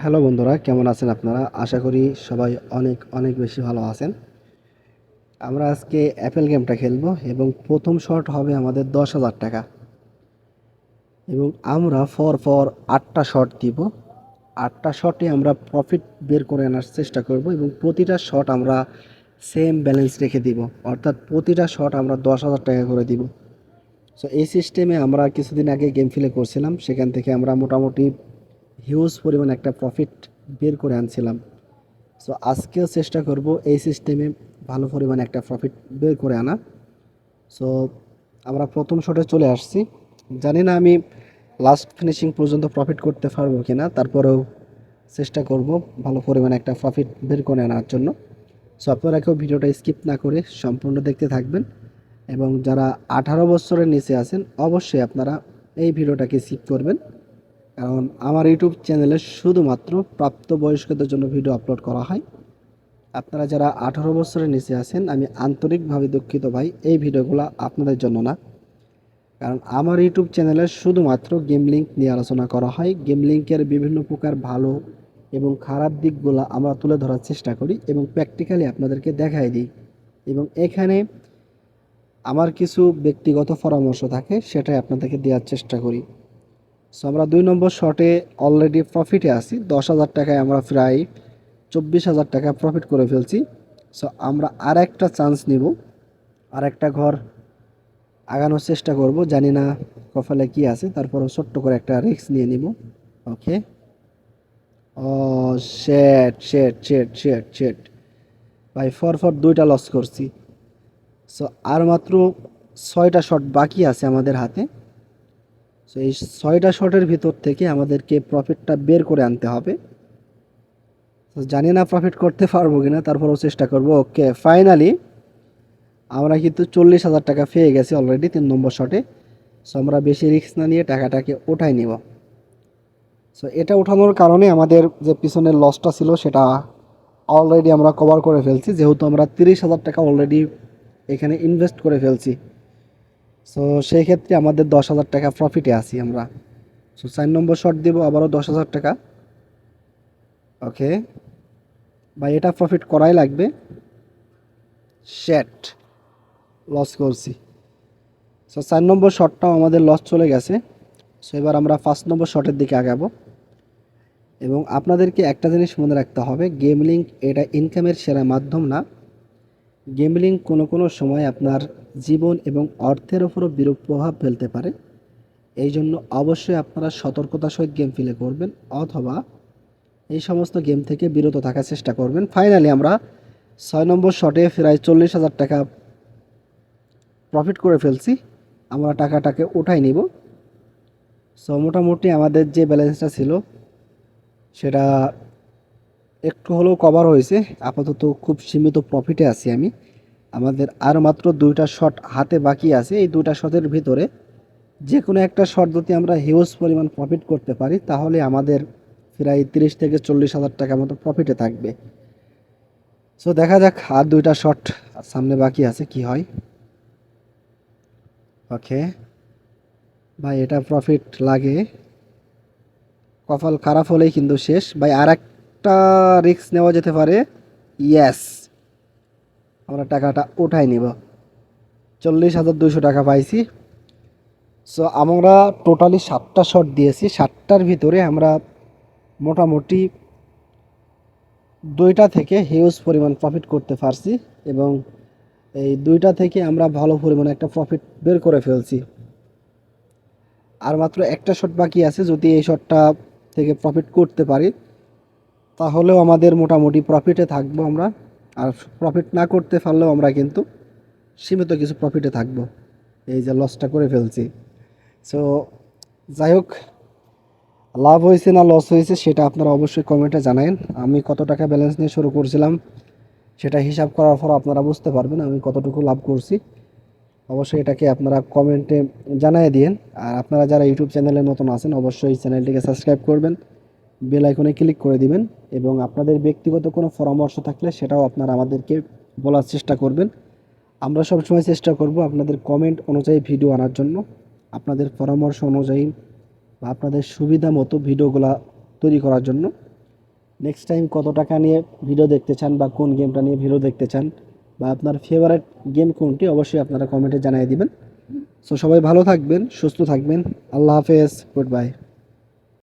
Hello বন্ধুরা, কেমন আছেন আপনারা? আশা করি সবাই অনেক অনেক বেশি ভালো আছেন। আমরা আজকে অ্যাপেল গেমটা খেলবো এবং প্রথম শট হবে আমাদের 10,000 টাকা এবং আমরা ফর 8টা শট দিব। 8টা শটে আমরা প্রফিট বের করে আনার চেষ্টা করব এবং প্রতিটা শট আমরা সেম ব্যালেন্স রেখে দিব, অর্থাৎ প্রতিটা শট আমরা 10,000 টাকা করে দিব। সো এই সিস্টেমে আমরা কিছুদিন আগে গেম প্লে করছিলাম, সেখান থেকে আমরা মোটামুটি হিউজ পরিমাণ একটা প্রফিট বের করে আনছিলাম। সো আজকেও চেষ্টা করব এই সিস্টেমে ভালো পরিমাণে একটা প্রফিট বের করে আনা। সো আমরা প্রথম শটে চলে আসছি। জানি না আমি লাস্ট ফিনিশিং পর্যন্ত প্রফিট করতে পারবো কিনা, তারপরেও চেষ্টা করব ভালো পরিমাণে একটা প্রফিট বের করে আনার জন্য। সো আপনারা কেউ ভিডিওটা স্কিপ না করে সম্পূর্ণ দেখতে থাকবেন এবং যারা 18 বছরের নিচে আছেন অবশ্যই আপনারা এই ভিডিওটাকে স্কিপ করবেন, কারণ আমার ইউটিউব চ্যানেলে শুধুমাত্র প্রাপ্তবয়স্কদের জন্য ভিডিও আপলোড করা হয়। আপনারা যারা 18 বছরের নিচে আছেন, আমি আন্তরিকভাবে দুঃখিত ভাই, এই ভিডিওগুলো আপনাদের জন্য না। কারণ আমার ইউটিউব চ্যানেলে শুধুমাত্র গেম লিঙ্ক নিয়ে আলোচনা করা হয়। গেম লিঙ্কের বিভিন্ন প্রকার ভালো এবং খারাপ দিকগুলো আমরা তুলে ধরার চেষ্টা করি এবং প্র্যাকটিক্যালি আপনাদেরকে দেখাই দিই, এবং এখানে আমার কিছু ব্যক্তিগত পরামর্শ থাকে, সেটাই আপনাদেরকে দেওয়ার চেষ্টা করি। সো আমরা 2 নম্বর শটে অলরেডি প্রফিটে আছি। 10,000 টাকায় আমরা প্রায় 24,000 টাকা প্রফিট করে ফেলছি। সো আমরা আর একটা চান্স নিব, আর একটা ঘর আগানোর চেষ্টা করব। জানি না কপালে কি আছে, তারপরও ছোট্ট করে একটা রিস্ক নিয়ে নিব। ওকে। ও শেট শেট শেট শেট শেট ভাই, ফর 2টা লস করছি। সো আর মাত্র 6টা শট বাকি আছে আমাদের হাতে। সো এই 6টা শটের ভিতর থেকে আমাদেরকে প্রফিটটা বের করে আনতে হবে। তো জানি না প্রফিট করতে পারবো কিনা, তারপরেও চেষ্টা করব। ওকে, ফাইনালি আমরা কিন্তু 40,000 টাকা পেয়ে গেছি অলরেডি 3 নম্বর শটে। সো আমরা বেশি রিস্ক না নিয়ে টাকাটাকে ওঠাই নিব। সো এটা ওঠানোর কারণে আমাদের যে পিছনের লসটা ছিল সেটা অলরেডি আমরা কভার করে ফেলছি, যেহেতু আমরা 30,000 টাকা অলরেডি এখানে ইনভেস্ট করে ফেলছি। সো সেই ক্ষেত্রে আমাদের 10,000 টাকা প্রফিটে আছি আমরা। সো 4 নম্বর শট দিব, আবারও 10,000 টাকা। ওকে ভাই, এটা প্রফিট করাই লাগবে। শেট, লস করছি। সো 4 নম্বর শটটাও আমাদের লস চলে গেছে। সো এবার আমরা 5 নম্বর শটের দিকে আগাবো এবং আপনাদেরকে একটা জিনিস মনে রাখতে হবে, গেম লিঙ্ক এটা ইনকামের সেরা মাধ্যম না। গেম লিঙ্ক কোনো কোনো সময় আপনার জীবন এবং অর্থের ওপরও বিরূপ প্রভাব ফেলতে পারে। এই জন্য অবশ্যই আপনারা সতর্কতার সহিত গেম প্লে করবেন, অথবা এই সমস্ত গেম থেকে বিরত থাকার চেষ্টা করবেন। ফাইনালি আমরা 6 নম্বর শটে প্রায় 40,000 টাকা প্রফিট করে ফেলছি। আমরা টাকাটাকে উঠাই নিব। সো মোটামুটি আমাদের যে ব্যালেন্সটা ছিল সেটা একটু হলেও কভার হয়েছে। আপাতত খুব সীমিত প্রফিটে আছি আমি। আমাদের আর মাত্র 2টা শট হাতে বাকি আছে। এই 2টা শটের ভিতরে যে কোনো একটা শট যদি আমরা হিউজ পরিমাণ প্রফিট করতে পারি, তাহলে আমাদের প্রায় 30 থেকে 40,000 টাকার মতো প্রফিটে থাকবে। সো দেখা যাক, আর 2টা শট সামনে বাকি আছে, কি হয়। ওকে ভাই, এটা প্রফিট লাগে। কপাল খারাপ হলেই কিন্তু শেষ ভাই, আর একটা রিস্ক নেওয়া যেতে পারে। ইয়েস, আমরা টাকাটা উঠাই নিব। 40,200 টাকা পাইছি। সো আমরা টোটালি 7টা শট দিয়েছি। 7টার ভিতরে আমরা মোটামুটি 2টা থেকে হিউজ পরিমাণ প্রফিট করতে পারছি এবং এই 2টা থেকে আমরা ভালো পরিমাণে একটা প্রফিট বের করে ফেলছি। আর মাত্র একটা শট বাকি আছে। যদি এই শটটা থেকে প্রফিট করতে পারি, তাহলেও আমাদের মোটামুটি প্রফিটে থাকবো আমরা। আর প্রফিট না করতে পারলেও আমরা কিন্তু সীমিত কিছু প্রফিটে থাকবো। এই যে লসটা করে ফেলছি। সো যাই হোক, লাভ হয়েছে না লস হয়েছে সেটা আপনারা অবশ্যই কমেন্টে জানাবেন। আমি কত টাকা ব্যালেন্স নিয়ে শুরু করছিলাম সেটা হিসাব করার পর আপনারা বুঝতে পারবেন আমি কতটুকু লাভ করছি। অবশ্যই এটাকে আপনারা কমেন্টে জানিয়ে দিন। আর আপনারা যারা ইউটিউব চ্যানেলে নতুন আছেন অবশ্যই চ্যানেলটিকে সাবস্ক্রাইব করবেন, বেল আইকনে ক্লিক করে দিবেন এবং আপনাদের ব্যক্তিগত কোনো পরামর্শ থাকলে সেটাও আপনারা আমাদেরকে বলার চেষ্টা করবেন। আমরা সবসময় চেষ্টা করব আপনাদের কমেন্ট অনুযায়ী ভিডিও আনার জন্য, আপনাদের পরামর্শ অনুযায়ী বা আপনাদের সুবিধা মতো ভিডিওগুলো তৈরি করার জন্য। নেক্সট টাইম কত টাকা নিয়ে ভিডিও দেখতে চান বা কোন গেমটা নিয়ে ভিডিও দেখতে চান বা আপনার ফেভারিট গেম কোনটি অবশ্যই আপনারা কমেন্টে জানিয়ে দিবেন। সো সবাই ভালো থাকবেন, সুস্থ থাকবেন। আল্লাহ হাফেজ, গুড বাই।